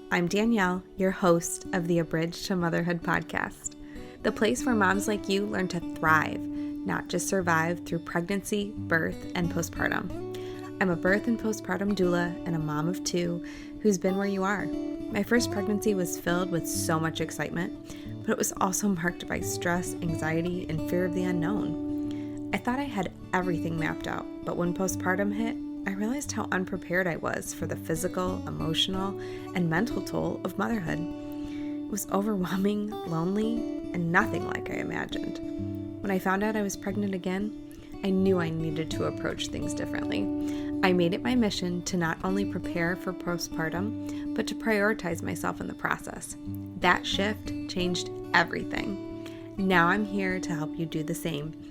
I'm Danielle, your host of the Abridged to Motherhood podcast, the place where moms like you learn to thrive, not just survive through pregnancy, birth, and postpartum. I'm a birth and postpartum doula and a mom of two who's been where you are. My first pregnancy was filled with so much excitement, but it was also marked by stress, anxiety, and fear of the unknown. I thought I had everything mapped out, but when postpartum hit, I realized how unprepared I was for the physical, emotional, and mental toll of motherhood. It was overwhelming, lonely, and nothing like I imagined. When I found out I was pregnant again, I knew I needed to approach things differently. I made it my mission to not only prepare for postpartum, but to prioritize myself in the process. That shift changed everything. Now I'm here to help you do the same.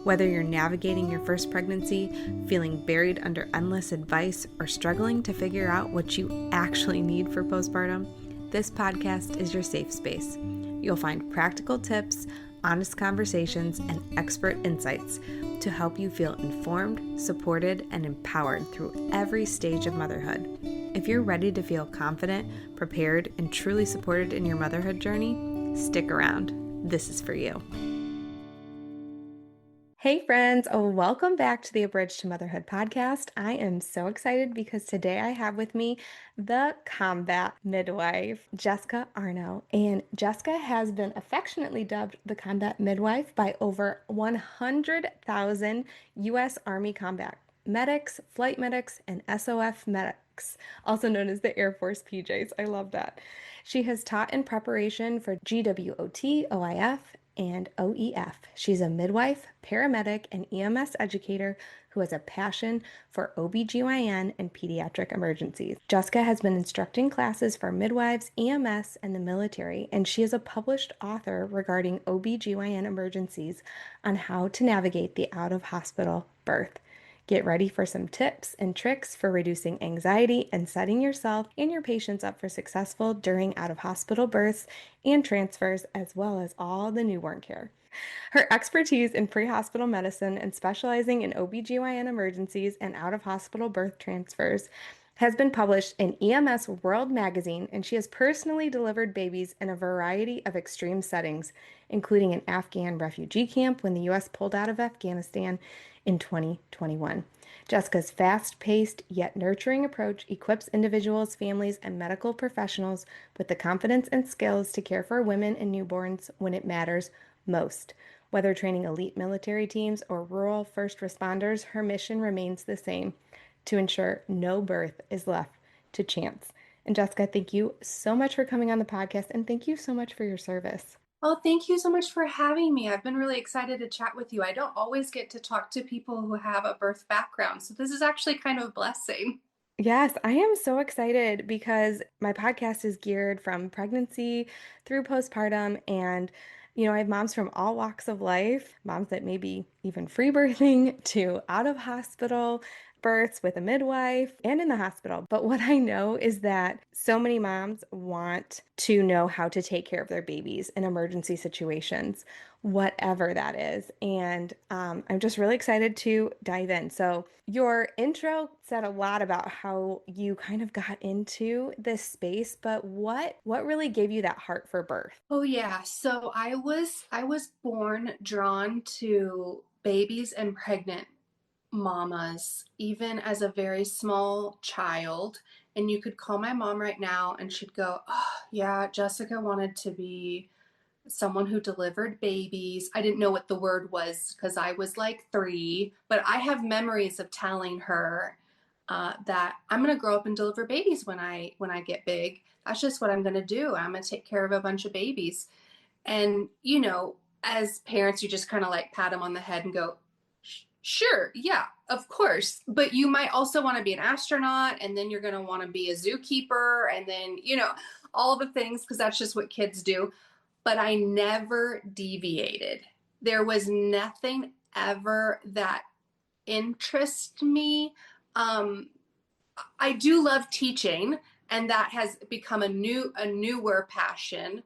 Whether you're navigating your first pregnancy, feeling buried under endless advice, or struggling to figure out what you actually need for postpartum, this podcast is your safe space. You'll find practical tips, honest conversations, and expert insights to help you feel informed, supported, and empowered through every stage of motherhood. If you're ready to feel confident, prepared, and truly supported in your motherhood journey, stick around. This is for you. Hey friends, welcome back to the Abridged to Motherhood podcast. I am so excited because today I have with me the Combat Midwife, Jessica Arno. And Jessica has been affectionately dubbed the Combat Midwife by over 100,000 U.S. Army combat medics, flight medics, and SOF medics, also known as the Air Force PJs. I love that. She has taught in preparation for GWOT, OIF, and OEF. She's a midwife, paramedic, and EMS educator who has a passion for OBGYN and pediatric emergencies. Jessica has been instructing classes for midwives, EMS, and the military, and she is a published author regarding OBGYN emergencies on how to navigate the out-of-hospital birth. Get ready for some tips and tricks for reducing anxiety and setting yourself and your patients up for successful during out-of-hospital births and transfers, as well as all the newborn care. Her expertise in pre-hospital medicine and specializing in OBGYN emergencies and out-of-hospital birth transfers has been published in EMS World Magazine, and she has personally delivered babies in a variety of extreme settings, including an Afghan refugee camp when the U.S. pulled out of Afghanistan in 2021. Jessica's fast-paced yet nurturing approach equips individuals, families, and medical professionals with the confidence and skills to care for women and newborns when it matters most. Whether training elite military teams or rural first responders, her mission remains the same: to ensure no birth is left to chance. And Jessica, thank you so much for coming on the podcast, and thank you so much for your service. Oh, thank you so much for having me. I've been really excited to chat with you. I don't always get to talk to people who have a birth background, so this is actually kind of a blessing. Yes, I am so excited because my podcast is geared from pregnancy through postpartum. And, I have moms from all walks of life, moms that may be even free birthing to out of hospital births with a midwife and in the hospital. But what I know is that so many moms want to know how to take care of their babies in emergency situations, whatever that is. And I'm just really excited to dive in. So your intro said a lot about how you kind of got into this space, but what really gave you that heart for birth? Oh yeah, so I was born drawn to babies and pregnant mamas even as a very small child, and you could call my mom right now and she'd go, "Oh, yeah, Jessica wanted to be someone who delivered babies." I didn't know what the word was because I was like 3, but I have memories of telling her that I'm going to grow up and deliver babies when I get big. That's just what I'm going to do. I'm going to take care of a bunch of babies. And as parents, you just kind of like pat them on the head and go, Sure, yeah, of course." But you might also want to be an astronaut, and then you're going to want to be a zookeeper, and then, all the things, because that's just what kids do. But I never deviated. There was nothing ever that interested me. Um, I do love teaching, and that has become a newer passion.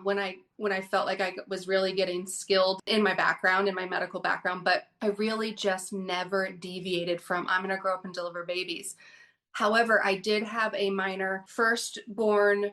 When I felt like I was really getting skilled in my background, in my medical background, but I really just never deviated from I'm going to grow up and deliver babies. However, I did have a minor firstborn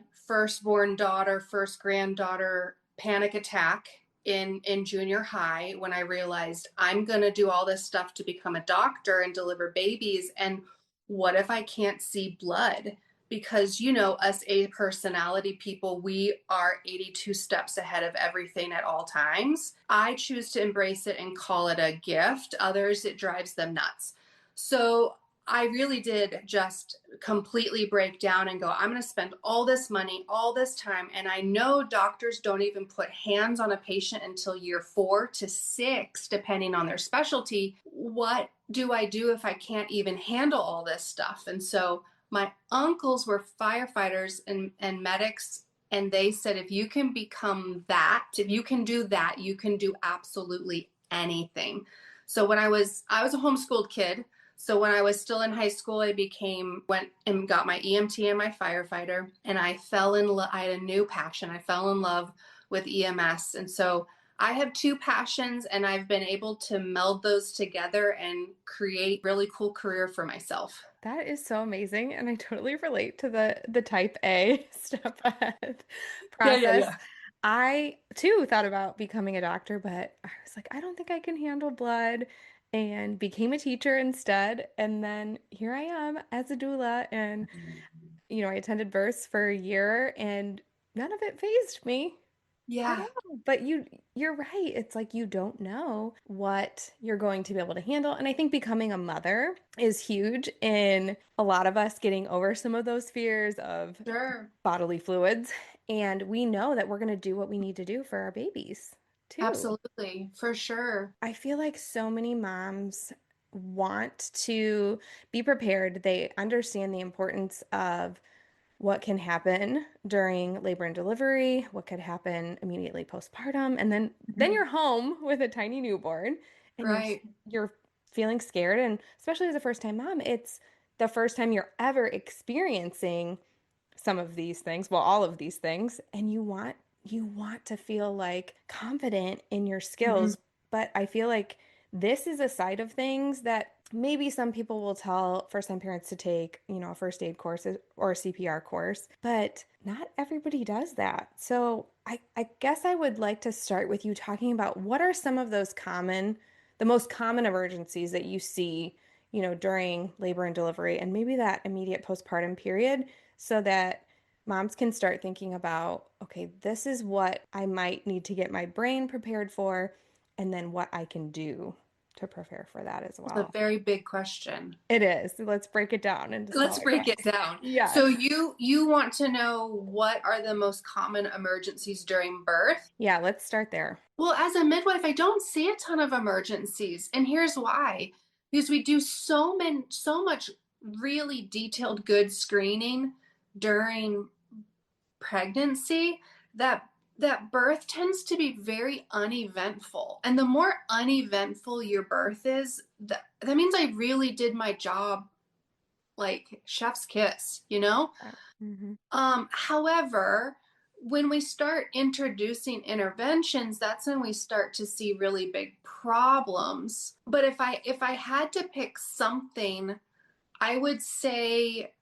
daughter, first granddaughter panic attack in junior high when I realized I'm going to do all this stuff to become a doctor and deliver babies, and what if I can't see blood? Because us A personality people, we are 82 steps ahead of everything at all times. I choose to embrace it and call it a gift. Others, it drives them nuts. So I really did just completely break down and go, I'm going to spend all this money, all this time. And I know doctors don't even put hands on a patient until year 4 to 6, depending on their specialty. What do I do if I can't even handle all this stuff? And so my uncles were firefighters and medics. And they said, if you can become that, if you can do that, you can do absolutely anything. So when I was a homeschooled kid. So when I was still in high school, went and got my EMT and my firefighter, and I had a new passion. I fell in love with EMS. And so I have two passions, and I've been able to meld those together and create a really cool career for myself. That is so amazing, and I totally relate to the type A step ahead Yeah, yeah, process. yeah. I too thought about becoming a doctor, but I was like, I don't think I can handle blood, and became a teacher instead. And then here I am as a doula, and I attended births for a year, and none of it fazed me at Yeah, all. But you're right. It's like you don't know what you're going to be able to handle. And I think becoming a mother is huge in a lot of us getting over some of those fears of sure. bodily fluids. And we know that we're going to do what we need to do for our babies too. Absolutely, for sure. I feel like so many moms want to be prepared. They understand the importance of what can happen during labor and delivery, what could happen immediately postpartum, and then Mhm. you're home with a tiny newborn and Right. you're feeling scared, and especially as a first-time mom, it's the first time you're ever experiencing some of these things, well, all of these things, and you want to feel like confident in your Mhm. skills, but I feel like this is a side of things that maybe some people will tell first-time parents to take, a first aid course or a CPR course, but not everybody does that. So I guess I would like to start with you talking about what are some of the most common emergencies that you see, during labor and delivery and maybe that immediate postpartum period so that moms can start thinking about, okay, this is what I might need to get my brain prepared for, and then what I can do to prepare for that as It's a well. very big question. It is. Let's break it down into Let's smaller break it parts. down. So Yes. you want to know what are the most common emergencies during birth? Yeah, let's start there. Well, as a midwife, I don't see a ton of emergencies, and here's why. Because we do so much really detailed good screening during pregnancy that birth tends to be very uneventful. And the more uneventful your birth is, that means I really did my job like chef's kiss, you know? Mm-hmm. However, when we start introducing interventions, that's when we start to see really big problems. But if I had to pick something, I would say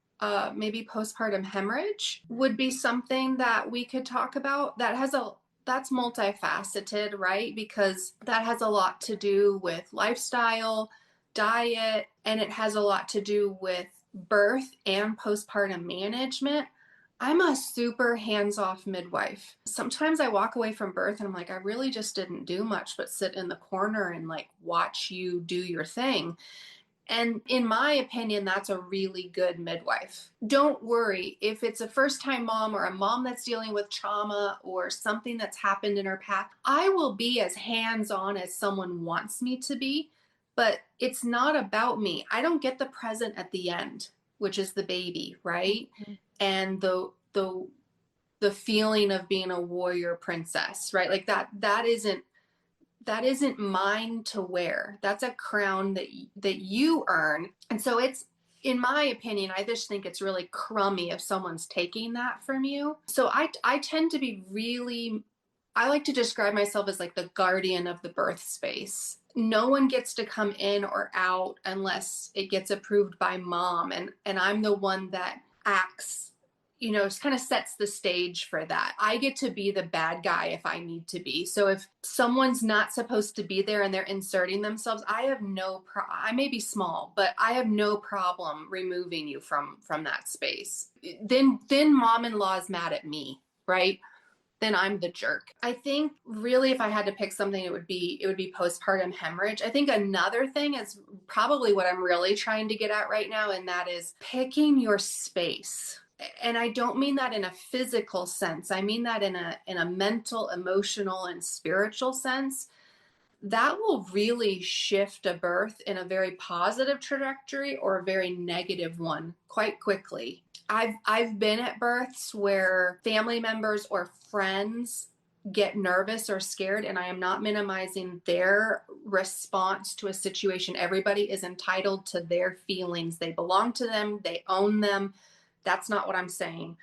maybe postpartum hemorrhage would be something that we could talk about. That's multifaceted, right? Because that has a lot to do with lifestyle, diet, and it has a lot to do with birth and postpartum management. I'm a super hands off midwife. Sometimes I walk away from birth and I'm like, I really just didn't do much but sit in the corner and like watch you do your thing. And in my opinion, that's a really good midwife. Don't worry if it's a first time mom or a mom that's dealing with trauma or something that's happened in her path. I will be as hands on as someone wants me to be, but it's not about me. I don't get the present at the end, which is the baby, right? Mhm. And the feeling of being a warrior princess, right? Like that isn't mine to wear. That's a crown that you earn. And so it's, in my opinion, I just think it's really crummy if someone's taking that from you. So I tend to be really, I like to describe myself as like the guardian of the birth space. no one gets to come in or out unless it gets approved by mom. And I'm the one that acts, it kind of sets the stage for that. I get to be the bad guy if I need to be. So if someone's not supposed to be there and they're inserting themselves, I may be small, but I have no problem removing you from that space. Then mom-in-law is mad at me, right? Then I'm the jerk. I think really if I had to pick something, it would be postpartum hemorrhage. I think another thing is probably what I'm really trying to get at right now, and that is picking your space. And I don't mean that in a physical sense. I mean that in a mental, emotional, and spiritual sense. That will really shift a birth in a very positive trajectory or a very negative one quite quickly. I've been at births where family members or friends get nervous or scared, and I am not minimizing their response to a situation. Everybody is entitled to their feelings. They belong to them, they own them. That's not what I'm saying.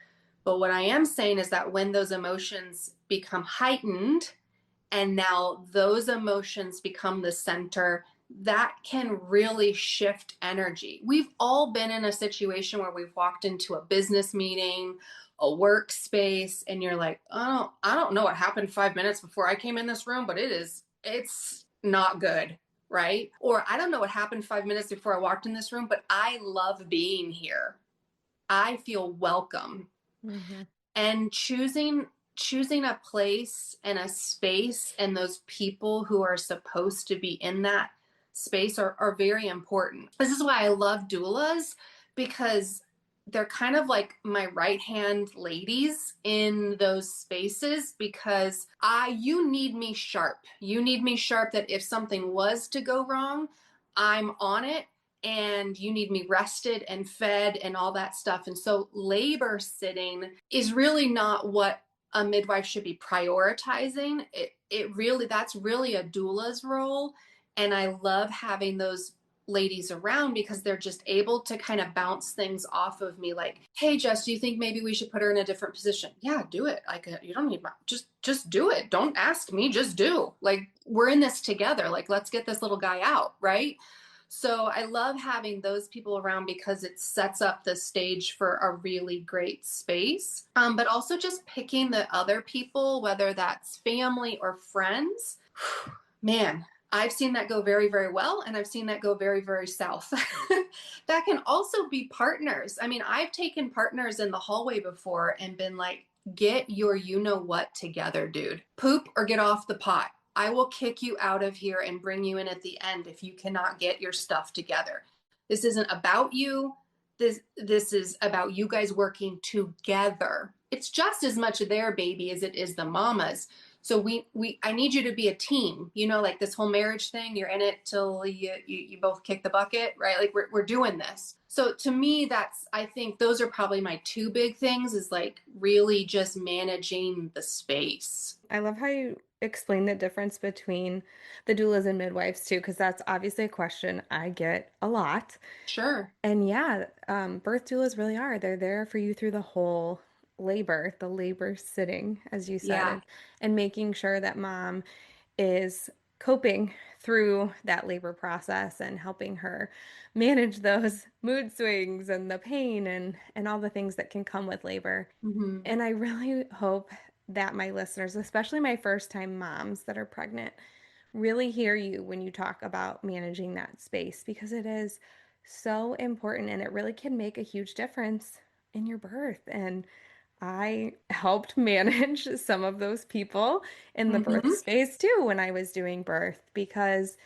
But what I am saying is that when those emotions become heightened, and now those emotions become the center, that can really shift energy. We've all been in a situation where we've walked into a business meeting, a workspace, and you're like, oh, I don't know what happened 5 minutes before I came in this room, but it's not good, right? Or I don't know what happened 5 minutes before I walked in this room, but I love being here. I feel welcome. Hmm. And choosing a place and a space and those people who are supposed to be in that space are very important. This is why I love doulas, because they're kind of like my right hand ladies in those spaces, because you need me sharp. You need me sharp that if something was to go wrong, I'm on it, and you need me rested and fed and all that stuff. And so labor sitting is really not what a midwife should be prioritizing. That's really a doula's role. And I love having those ladies around because they're just able to kind of bounce things off of me, like, hey Jess, do you think maybe we should put her in a different position? Yeah, do it. Like, you don't need my, just do it. Don't ask me, just do. Like, we're in this together. Like, let's get this little guy out, right? So I love having those people around because it sets up the stage for a really great space. But also just picking the other people, whether that's family or friends, man, I've seen that go very, very well, and I've seen that go very, very south. That can also be partners. I mean, I've taken partners in the hallway before and been like, get your you know what together, dude. Poop or get off the pot. I will kick you out of here and bring you in at the end if you cannot get your stuff together. This isn't about you. This is about you guys working together. It's just as much their baby as it is the mama's. So I need you to be a team. Like this whole marriage thing, you're in it till you both kick the bucket, right? Like we're doing this. So to me, I think those are probably my two big things, is like really just managing the space. I love how you explain the difference between the doulas and midwives too, because that's obviously a question I get a lot. Sure. And yeah, birth doulas really are. They're there for you through the whole labor, the labor sitting, as you said, Yeah. and making sure that mom is coping through that labor process and helping her manage those mood swings and the pain and all the things that can come with labor. Hmm. And I really hope that my listeners, especially my first time moms that are pregnant, really hear you when you talk about managing that space, because it is so important and it really can make a huge difference in your birth. And I helped manage some of those people in the birth Hmm. space too when I was doing birth, because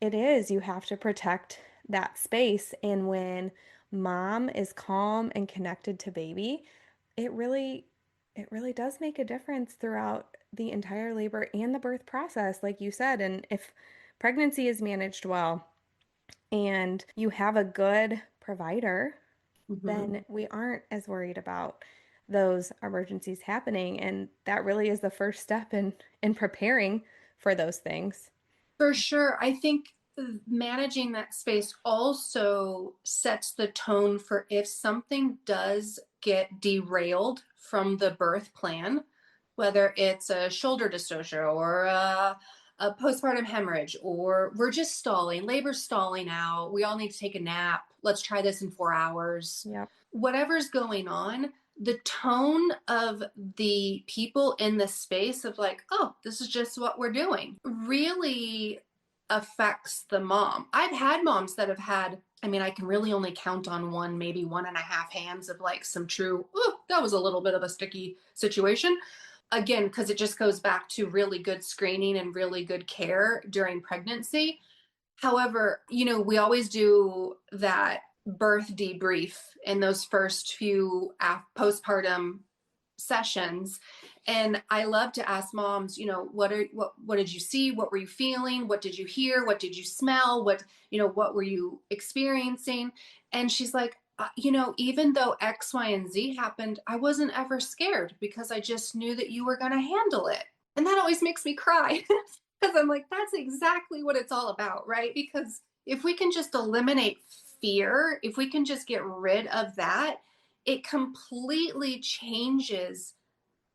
you have to protect that space. And when mom is calm and connected to baby, it really it really does make a difference throughout the entire labor and the birth process, like you said. And if pregnancy is managed well and you have a good provider, Hmm. then we aren't as worried about those emergencies happening. And that really is the first step in preparing for those things. For sure. I think managing that space also sets the tone for if something does get derailed from the birth plan, whether it's a shoulder dystocia or a postpartum hemorrhage, or we're just stalling, labor's stalling out, we all need to take a nap, let's try this in 4 hours. Yep. Whatever's going on, the tone of the people in the space of like, oh, this is just what we're doing, really affects the mom. I've had moms that have had, I mean, I can really only count on one, maybe one and a half hands of like some true, oh, that was a little bit of a sticky situation. Again, because it just goes back to really good screening and really good care during pregnancy. However, we always do that birth debrief in those first few postpartum sessions. And I love to ask moms, what did you see? What were you feeling? What did you hear? What did you smell? What were you experiencing? And she's like, even though X, Y, and Z happened, I wasn't ever scared because I just knew that you were going to handle it. And that always makes me cry because I'm like, that's exactly what it's all about, right? Because if we can just eliminate fear, if we can just get rid of that, it completely changes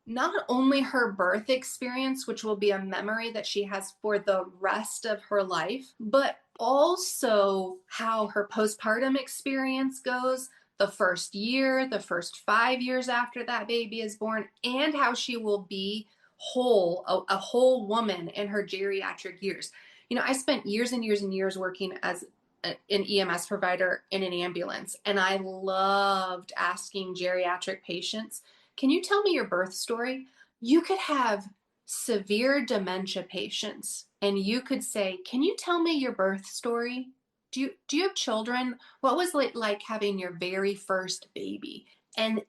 not only her birth experience, which will be a memory that she has for the rest of her life, but also how her postpartum experience goes, the first year, the first 5 years after that baby is born, and how she will be whole, a whole woman in her geriatric years. I spent years and years and years working as an EMS provider in an ambulance, and I loved asking geriatric patients, can you tell me your birth story? You could have severe dementia patients and you could say, can you tell me your birth story? Do you have children? What was it like having your very first baby? And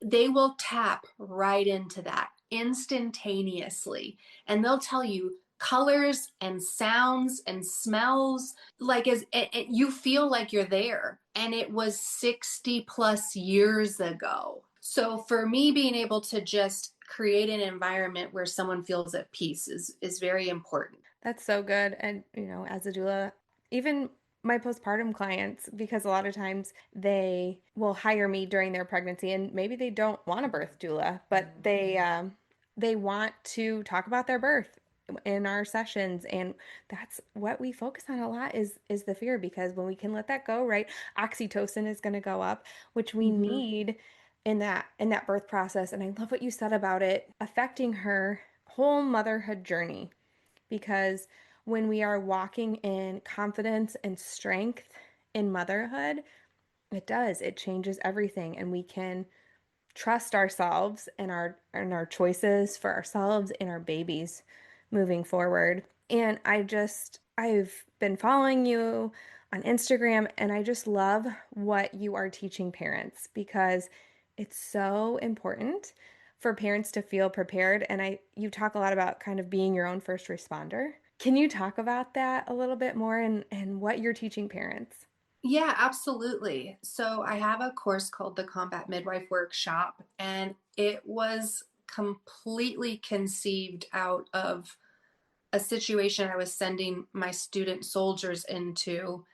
they will tap right into that instantaneously. And they'll tell you colors and sounds and smells, like as you feel like you're there. And it was 60 plus years ago. So for me, being able to just create an environment where someone feels at peace is very important. That's so good. And, as a doula, even my postpartum clients, because a lot of times they will hire me during their pregnancy and maybe they don't want a birth doula, but they want to talk about their birth in our sessions. And that's what we focus on a lot is the fear, because when we can let that go, right, oxytocin is going to go up, which we Mm-hmm. need in that birth process. And I love what you said about it affecting her whole motherhood journey, because when we are walking in confidence and strength in motherhood, it changes everything, and we can trust ourselves and our choices for ourselves and our babies moving forward. And I've been following you on Instagram, and I just love what you are teaching parents, because it's so important for parents to feel prepared. And you talk a lot about kind of being your own first responder. Can you talk about that a little bit more, and what you're teaching parents? Yeah, absolutely. So I have a course called the Combat Midwife Workshop, and it was completely conceived out of a situation I was sending my student soldiers into,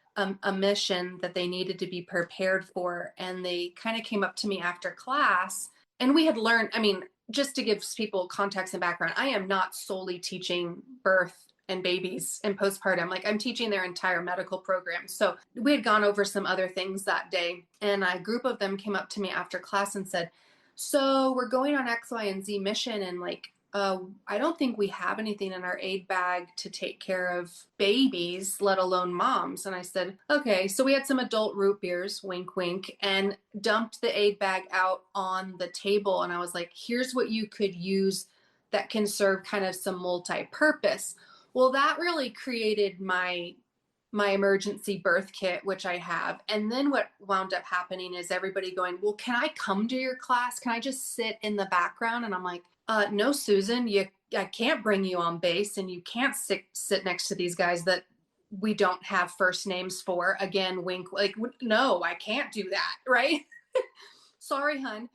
a mission that they needed to be prepared for. And they kind of came up to me after class, and we had learned, I mean, just to give people context and background, I am not solely teaching birth and babies and postpartum. Like, I'm teaching their entire medical program. So we had gone over some other things that day, and a group of them came up to me after class and said, so we're going on X, Y, and Z mission, and like, I don't think we have anything in our aid bag to take care of babies, let alone moms. And I said, okay. So we had some adult root beers, wink, wink, and dumped the aid bag out on the table. And I was like, here's what you could use that can serve kind of some multi-purpose. Well, that really created my emergency birth kit, which I have. And then what wound up happening is everybody going, well, can I come to your class? Can I just sit in the background? And I'm like, no, Susan, I can't bring you on base, and you can't sit next to these guys that we don't have first names for. Again, wink, like, no, I can't do that. Right. Sorry, hun.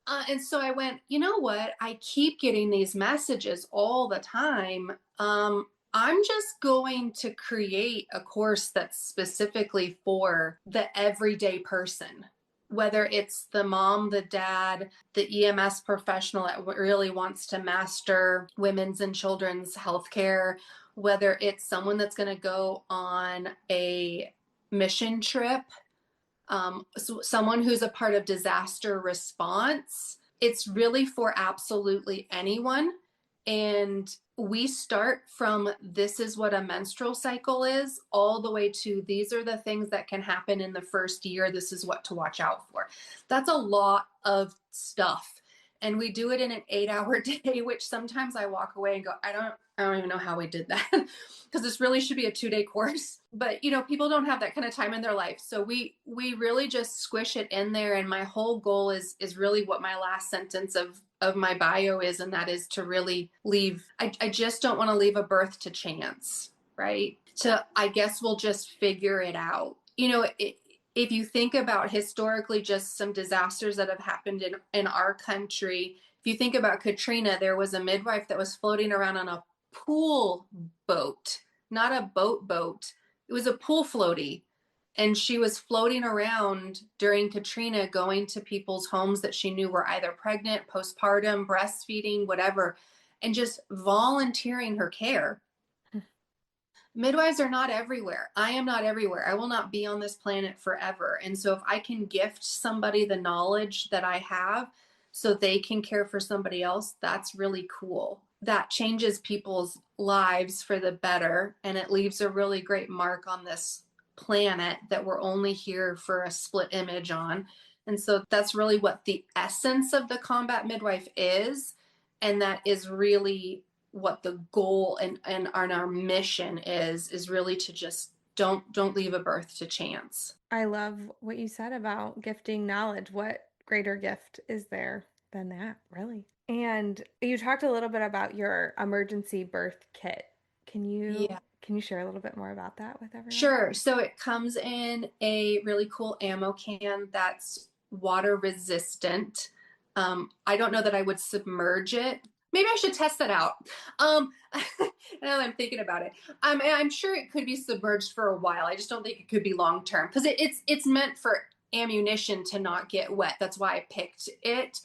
And so I went, you know what? I keep getting these messages all the time. I'm just going to create a course that's specifically for the everyday person. whether it's the mom, the dad, the EMS professional that really wants to master women's and children's healthcare, whether it's someone that's going to go on a mission trip, so someone who's a part of disaster response. It's really for absolutely anyone. And we start from this is what a menstrual cycle is, all the way to these are the things that can happen in the first year. This is what to watch out for. That's a lot of stuff. And we do it in an 8-hour day, which sometimes I walk away and go, I don't even know how we did that. Because this really should be a 2-day course. But people don't have that kind of time in their life. So we really just squish it in there. And my whole goal is really what my last sentence of my bio is, and that is to really leave. I just don't want to leave a birth to chance, right? To, I guess we'll just figure it out. If you think about historically just some disasters that have happened in our country, if you think about Katrina, there was a midwife that was floating around on a pool boat, not a boat. It was a pool floaty. And she was floating around during Katrina, going to people's homes that she knew were either pregnant, postpartum, breastfeeding, whatever, and just volunteering her care. Midwives are not everywhere. I am not everywhere. I will not be on this planet forever. And so if I can gift somebody the knowledge that I have so they can care for somebody else, that's really cool. That changes people's lives for the better. And it leaves a really great mark on this planet that we're only here for a split image on. And so that's really what the essence of the combat midwife is. And that is really what the goal and our mission is really to just don't leave a birth to chance. I love what you said about gifting knowledge. What greater gift is there than that, really? And you talked a little bit about your emergency birth kit. Can you Yeah. can you share a little bit more about that with everyone? Sure. So it comes in a really cool ammo can that's water resistant. I don't know that I would submerge it. Maybe I should test that out. Now that I'm thinking about it, I'm sure it could be submerged for a while. I just don't think it could be long term because it's meant for ammunition to not get wet. That's why I picked it.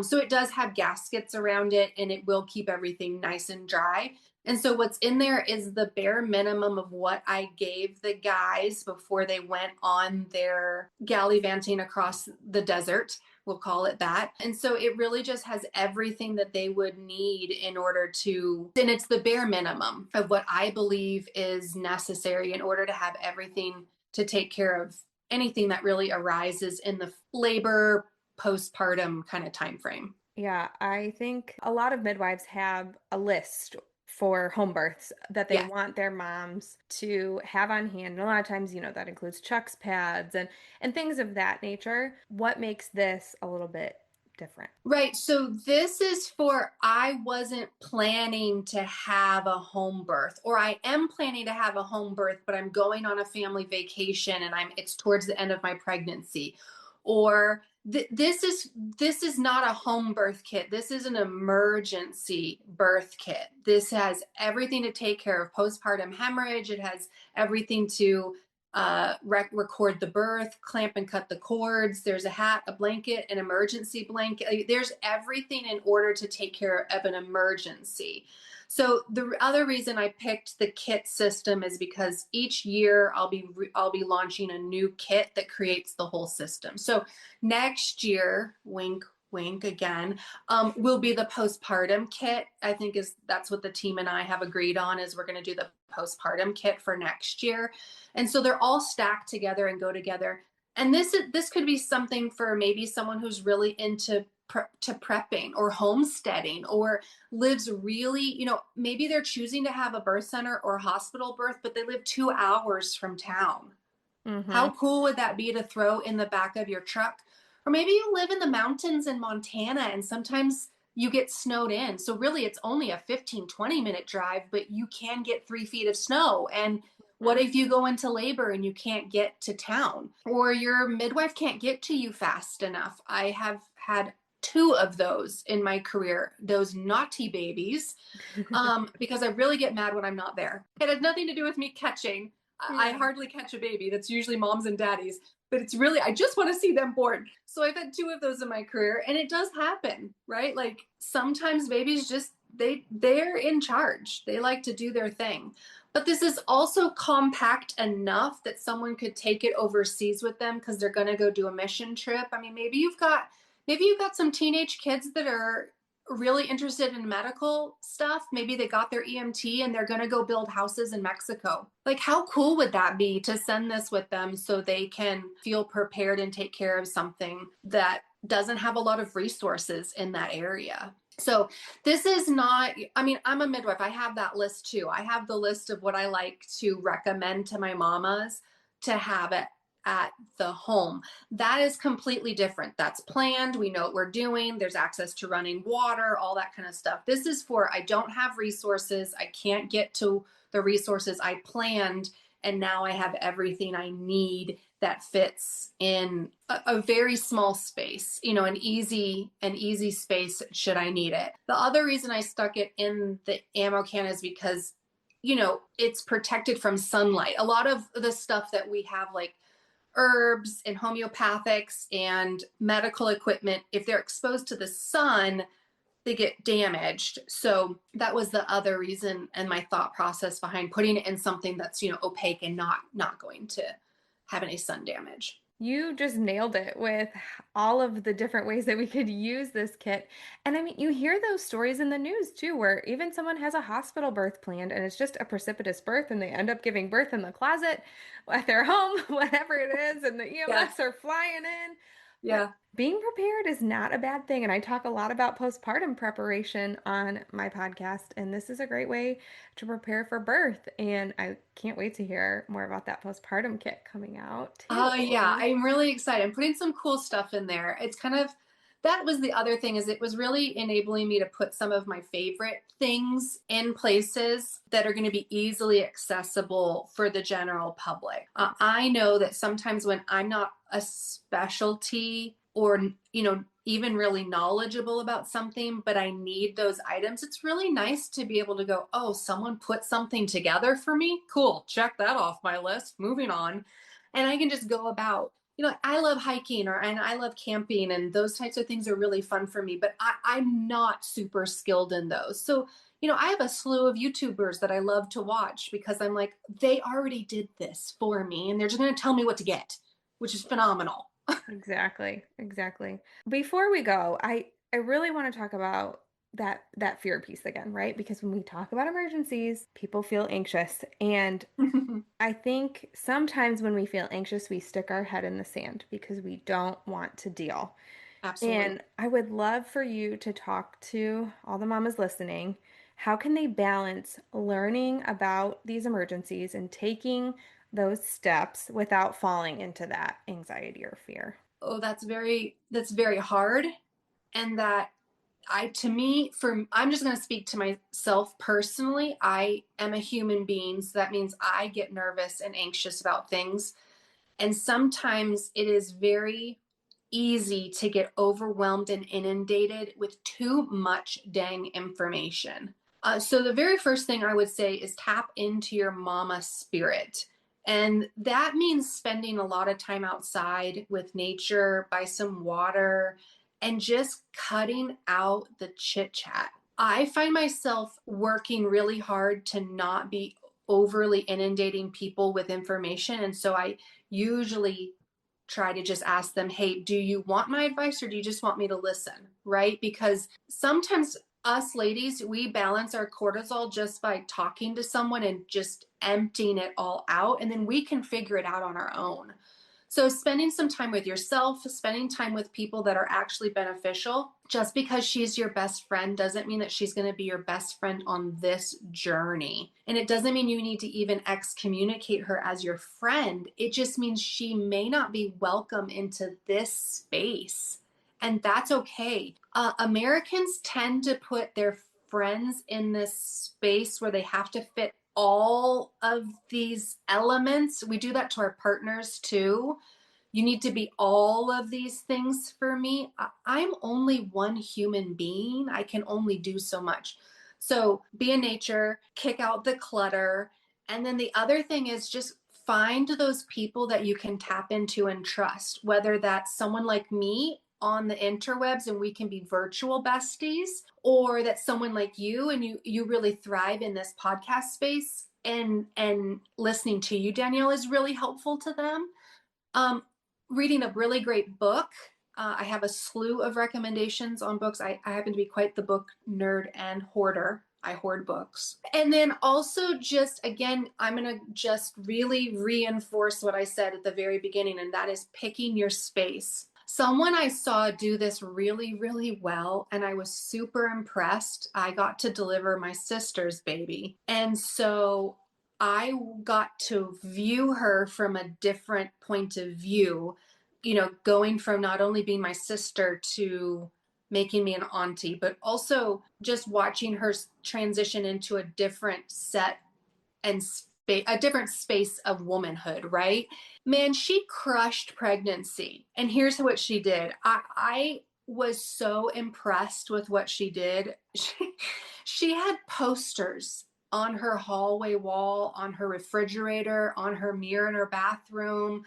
So it does have gaskets around it, and it will keep everything nice and dry. And so what's in there is the bare minimum of what I gave the guys before they went on their gallivanting across the desert. We'll call it that. And so it really just has everything that they would need in order to, and it's the bare minimum of what I believe is necessary in order to have everything to take care of anything that really arises in the labor postpartum kind of time frame. Yeah, I think a lot of midwives have a list for home births that they Yeah. want their moms to have on hand. And a lot of times, that includes chucks pads and things of that nature. What makes this a little bit different? Right. So this is for I wasn't planning to have a home birth, or I am planning to have a home birth, but I'm going on a family vacation and it's towards the end of my pregnancy. Or this is not a home birth kit. This is an emergency birth kit. This has everything to take care of postpartum hemorrhage. It has everything to record the birth, clamp and cut the cords. There's a hat, a blanket, an emergency blanket. There's everything in order to take care of an emergency. So the other reason I picked the kit system is because each year I'll be launching a new kit that creates the whole system. So next year, wink wink again, will be the postpartum kit. I think that's what the team and I have agreed on, is we're going to do the postpartum kit for next year. And so they're all stacked together and go together. And this could be something for maybe someone who's really into prepping or homesteading, or lives really, maybe they're choosing to have a birth center or hospital birth, but they live 2 hours from town. Mm-hmm. How cool would that be to throw in the back of your truck? Or maybe you live in the mountains in Montana and sometimes you get snowed in. So really it's only a 15-20 minute drive, but you can get 3 feet of snow. And what if you go into labor and you can't get to town, or your midwife can't get to you fast enough? I have had two of those in my career, those naughty babies, because I really get mad when I'm not there. It has nothing to do with me catching. I Yeah. hardly catch a baby. That's usually moms and daddies. but it's really, I just want to see them born. So I've had 2 of those in my career, and it does happen, right? Like sometimes babies just, they're in charge. They like to do their thing. But this is also compact enough that someone could take it overseas with them because they're going to go do a mission trip. I mean, maybe you've got some teenage kids that are really interested in medical stuff. Maybe they got their EMT and they're going to go build houses in Mexico. Like, how cool would that be to send this with them so they can feel prepared and take care of something that doesn't have a lot of resources in that area? So, this is not, I mean, I'm a midwife. I have that list too. I have the list of what I like to recommend to my mamas to have it at the home. That is completely different. That's planned. We know what we're doing. There's access to running water, all that kind of stuff. This is for, I don't have resources. I can't get to the resources I planned. And now I have everything I need that fits in a very small space, an easy space should I need it. The other reason I stuck it in the ammo can is because, it's protected from sunlight. A lot of the stuff that we have, like herbs and homeopathics and medical equipment, if they're exposed to the sun, they get damaged. So that was the other reason and my thought process behind putting it in something that's, opaque and not going to have any sun damage. You just nailed it with all of the different ways that we could use this kit. And I mean, you hear those stories in the news too, where even someone has a hospital birth planned and it's just a precipitous birth and they end up giving birth in the closet at their home, whatever it is, and the Yeah. EMS are flying in. But Yeah. being prepared is not a bad thing. And I talk a lot about postpartum preparation on my podcast. And this is a great way to prepare for birth. And I can't wait to hear more about that postpartum kit coming out Yeah, too. I'm really excited. I'm putting some cool stuff in there. It's kind of, that was the other thing, is it was really enabling me to put some of my favorite things in places that are going to be easily accessible for the general public. I know that sometimes when I'm not a specialty or, even really knowledgeable about something, but I need those items, it's really nice to be able to go, oh, someone put something together for me. Cool. Check that off my list. Moving on. And I can just go about, I love hiking and I love camping, and those types of things are really fun for me, but I'm not super skilled in those. So, I have a slew of YouTubers that I love to watch because I'm like, they already did this for me and they're just going to tell me what to get, which is phenomenal. Exactly, exactly. Before we go, I really want to talk about that fear piece again, right? Because when we talk about emergencies, people feel anxious, and I think sometimes when we feel anxious, we stick our head in the sand because we don't want to deal. Absolutely. And I would love for you to talk to all the mamas listening. How can they balance learning about these emergencies and taking those steps without falling into that anxiety or fear? Oh, that's very hard. And that, to me, I'm just going to speak to myself personally. I am a human being. So that means I get nervous and anxious about things. And sometimes it is very easy to get overwhelmed and inundated with too much dang information. So, the very first thing I would say is tap into your mama spirit. And that means spending a lot of time outside with nature, by some water, and just cutting out the chit chat. I find myself working really hard to not be overly inundating people with information. And so I usually try to just ask them, hey, do you want my advice or do you just want me to listen? Right? Because sometimes us ladies, we balance our cortisol just by talking to someone and just emptying it all out. And then we can figure it out on our own. So, spending some time with yourself, spending time with people that are actually beneficial, just because she's your best friend doesn't mean that she's going to be your best friend on this journey. And it doesn't mean you need to even excommunicate her as your friend. It just means she may not be welcome into this space. And that's okay. Americans tend to put their friends in this space where they have to fit all of these elements. We do that to our partners too. You need to be all of these things for me. I'm only one human being. I can only do so much. So be in nature, kick out the clutter. And then the other thing is just find those people that you can tap into and trust, whether that's someone like me on the interwebs and we can be virtual besties, or that's someone like you and you really thrive in this podcast space, and listening to you, Danielle, is really helpful to them. um, Reading a really great book. I have a slew of recommendations on books. I happen to be quite the book nerd and hoarder. I hoard books. And then also, just again, I'm going to just really reinforce what I said at the very beginning, and that is picking your space. Someone I saw do this really, really well, and I was super impressed. I got to deliver my sister's baby. And so I got to view her from a different point of view, going from not only being my sister to making me an auntie, but also just watching her transition into a different set and a different space of womanhood, right? Man, she crushed pregnancy. And here's what she did. I was so impressed with what she did. She had posters on her hallway wall, on her refrigerator, on her mirror in her bathroom.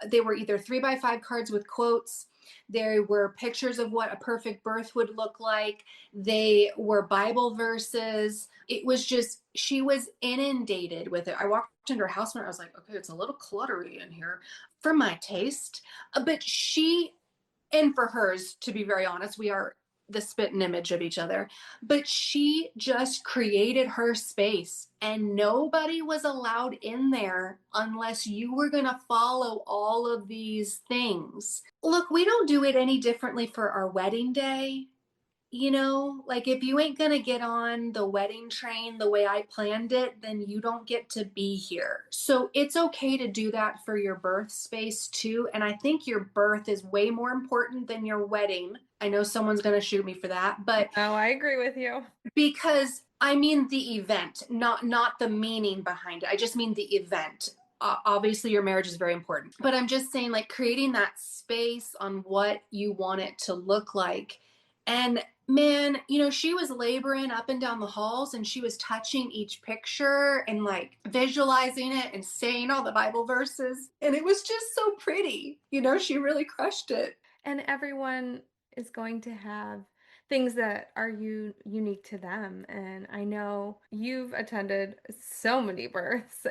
They were either 3x5 cards with quotes. There were pictures of what a perfect birth would look like. They were Bible verses. It was just, she was inundated with it. I walked into her house and I was like, okay, it's a little cluttery in here for my taste. But she, and for hers, to be very honest, we are the spit image of each other. But she just created her space, and nobody was allowed in there unless you were going to follow all of these things. Look, we don't do it any differently for our wedding day. Like, if you ain't gonna get on the wedding train the way I planned it, then you don't get to be here. So it's okay to do that for your birth space too. And I think your birth is way more important than your wedding. I know someone's gonna shoot me for that, but No, I agree with you. because I mean the event, not the meaning behind it. I just mean the event. Obviously, your marriage is very important, but I'm just saying, like, creating that space on what you want it to look like. And man, she was laboring up and down the halls, and she was touching each picture and like visualizing it and saying all the Bible verses, and it was just so pretty. She really crushed it. And everyone is going to have things that are unique to them. And I know you've attended so many births.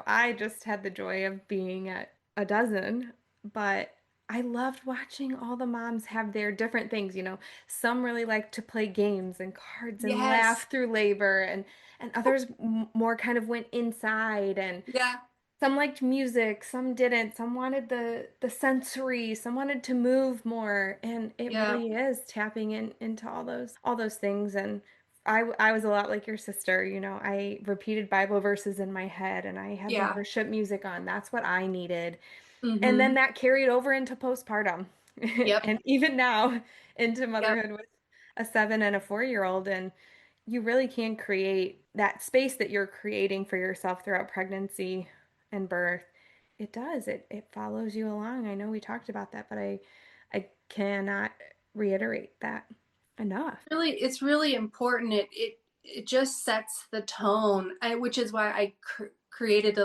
I just had the joy of being at a dozen, but I loved watching all the moms have their different things. Some really like to play games and cards and Yes. laugh through labor, and others more kind of went inside, and Yeah. some liked music, some didn't. Some wanted the sensory, some wanted to move more, and it Yeah. really is tapping into all those things. And I was a lot like your sister. I repeated Bible verses in my head, and I had the Yeah. worship music on. That's what I needed. And then Mm-hmm. that carried over into postpartum, Yep. and even now into Yep. motherhood with a 7 and a 4-year-old. And you really can create that space that you're creating for yourself throughout pregnancy and birth. It does. It follows you along. I know we talked about that, but I cannot reiterate that enough. It's really important. It just sets the tone, which is why I created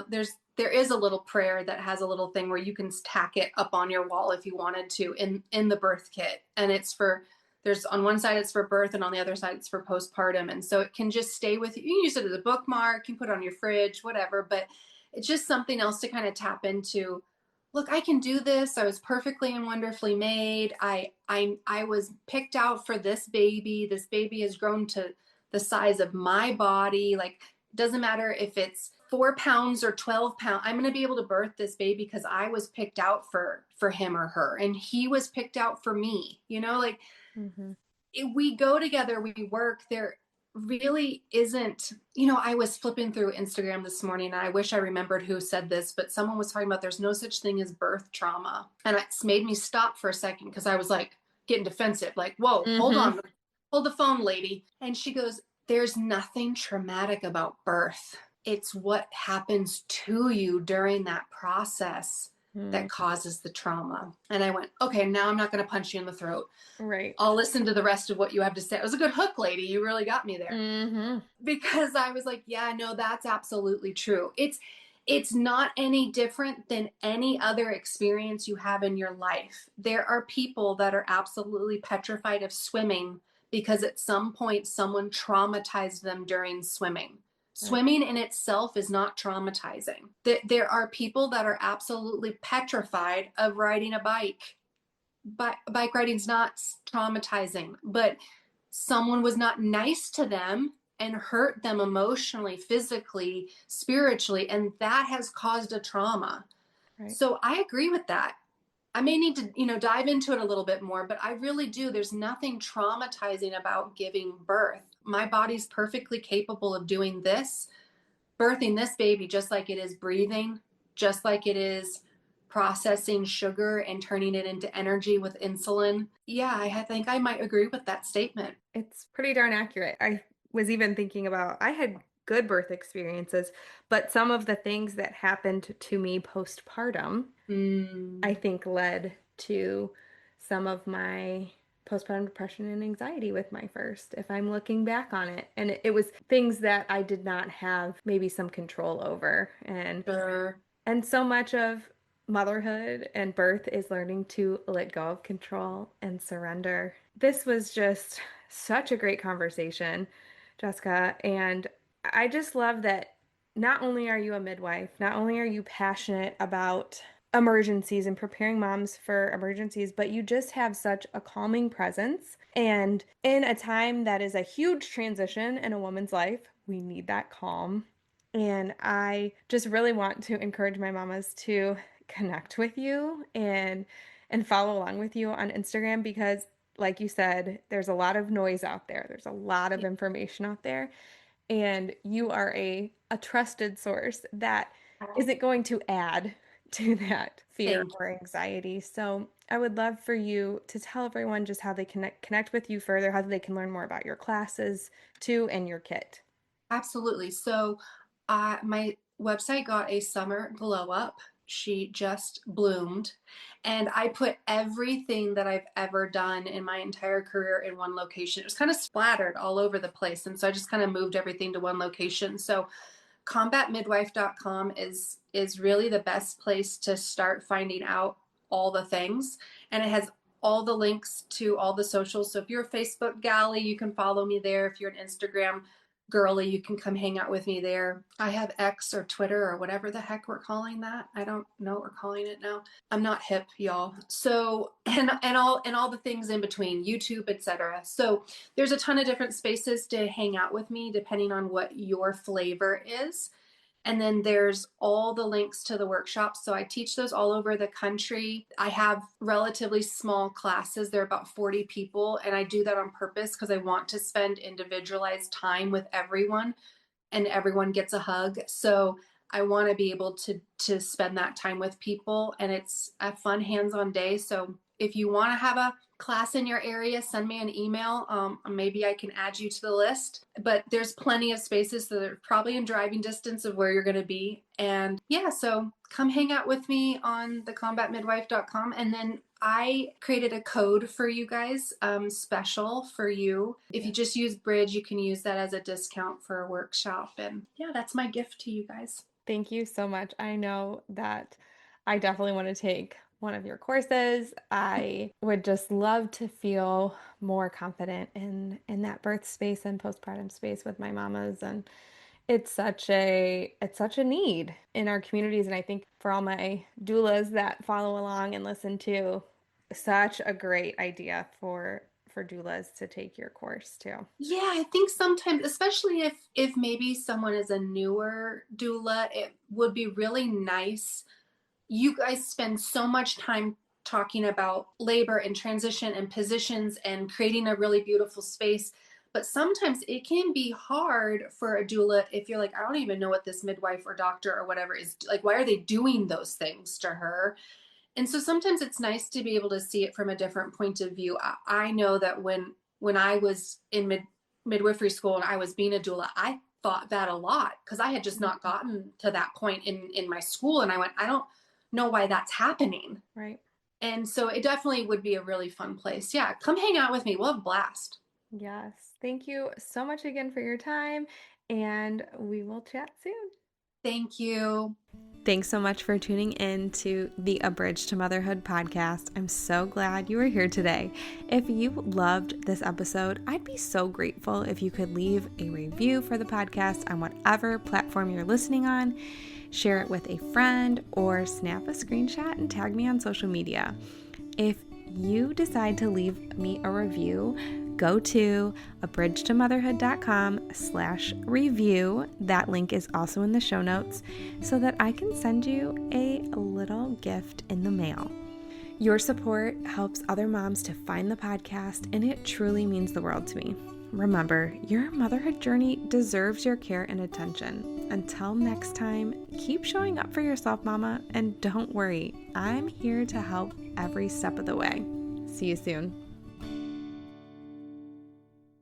there is a little prayer that has a little thing where you can tack it up on your wall if you wanted to, in the birth kit, and there's on one side it's for birth and on the other side it's for postpartum, and so it can just stay with you. You can use it as a bookmark, you can put it on your fridge, whatever, but it's just something else to kind of tap into. Look, I can do this. I was perfectly and wonderfully made. I was picked out for this baby. This baby has grown to the size of my body. Like, it doesn't matter if it's 4 pounds or 12 pounds. I'm going to be able to birth this baby because I was picked out for him or her, and he was picked out for me. Like, Hmm. we go together, we work. There really isn't, I was flipping through Instagram this morning, and I wish I remembered who said this, but someone was talking about there's no such thing as birth trauma. And it's made me stop for a second because I was like getting defensive, like, whoa, hold Hmm. on, hold the phone, lady. And she goes, there's nothing traumatic about birth. It's what happens to you during that process that causes the trauma. And I went, okay, now I'm not going to punch you in the throat. Right. I'll listen to the rest of what you have to say. It was a good hook, lady. You really got me there. Hmm. Because I was like, yeah, no, that's absolutely true. It's not any different than any other experience you have in your life. There are people that are absolutely petrified of swimming because at some point someone traumatized them during swimming. Right, Swimming in itself is not traumatizing. There are people that are absolutely petrified of riding a bike. Bike riding's not traumatizing, but someone was not nice to them and hurt them emotionally, physically, spiritually, and that has caused a trauma. right. So I agree with that. I may need to, dive into it a little bit more, but I really do. There's nothing traumatizing about giving birth. My body's perfectly capable of doing this, birthing this baby, just like it is breathing, just like it is processing sugar and turning it into energy with insulin. Yeah, I think I might agree with that statement. It's pretty darn accurate. I was even thinking about I had good birth experiences, but some of the things that happened to me postpartum, I Mm, think led to some of my postpartum depression and anxiety with my first, if I'm looking back on it. And it was things that I did not have maybe some control over. sure. And so much of motherhood and birth is learning to let go of control and surrender. This was just such a great conversation, Jessica. And I just love that not only are you a midwife, not only are you passionate about emergencies and preparing moms for emergencies, but you just have such a calming presence. And in a time that is a huge transition in a woman's life, we need that calm. And I just really want to encourage my mamas to connect with you and follow along with you on Instagram because like you said, there's a lot of noise out there. There's a lot of information out there, and you are a trusted source that isn't going to add to that fear Thank you. or anxiety. So I would love for you to tell everyone just how they connect with you further, how they can learn more about your classes too and your kit. Absolutely. So, my website got a summer glow up. She just bloomed. And I put everything that I've ever done in my entire career in one location. It was kind of splattered all over the place. And so I just kind of moved everything to one location. So, combatmidwife.com is really the best place to start finding out all the things, and it has all the links to all the socials. So if you're a Facebook galley, you can follow me there. If you're an Instagram girly, you can come hang out with me there. I have X or Twitter or whatever the heck we're calling that. I don't know what we're calling it now. I'm not hip, y'all. So and all the things in between, YouTube, etc. So there's a ton of different spaces to hang out with me depending on what your flavor is. And then there's all the links to the workshops. So I teach those all over the country. I have relatively small classes. They're about 40 people. And I do that on purpose because I want to spend individualized time with everyone and everyone gets a hug. So I want to be able to spend that time with people, and it's a fun hands-on day. So if you want to have a class in your area, send me an email. Maybe I can add you to the list. But there's plenty of spaces that are probably in driving distance of where you're going to be. And yeah, so come hang out with me on the combatmidwife.com. And then I created a code for you guys, special for you. If you Yeah. just use Bridge, you can use that as a discount for a workshop. And yeah, that's my gift to you guys. Thank you so much. I know that I definitely want to take one of your courses. I would just love to feel more confident in that birth space and postpartum space with my mamas, and it's such a need in our communities, and I think for all my doulas that follow along and listen to, such a great idea for doulas to take your course too. Yeah, I think sometimes, especially if maybe someone is a newer doula, it would be really nice. You guys spend so much time talking about labor and transition and positions and creating a really beautiful space. But sometimes it can be hard for a doula if you're like, I don't even know what this midwife or doctor or whatever is like. Why are they doing those things to her? And so sometimes it's nice to be able to see it from a different point of view. I know that when I was in midwifery school and I was being a doula, I thought that a lot because I had just not Mhm. gotten to that point in my school, and I went, I don't know why that's happening. Right. And so it definitely would be a really fun place. Yeah, come hang out with me. We'll have a blast. Yes. Thank you so much again for your time, and we will chat soon. Thank you. Thanks so much for tuning in to the Abridged to Motherhood podcast. I'm so glad you were here today. If you loved this episode, I'd be so grateful if you could leave a review for the podcast on whatever platform you're listening on, share it with a friend, or snap a screenshot and tag me on social media. If you decide to leave me a review, go to abridgedomotherhood.com/review. That link is also in the show notes so that I can send you a little gift in the mail. Your support helps other moms to find the podcast, and it truly means the world to me. Remember, your motherhood journey deserves your care and attention. Until next time, keep showing up for yourself, mama, and don't worry, I'm here to help every step of the way. See you soon.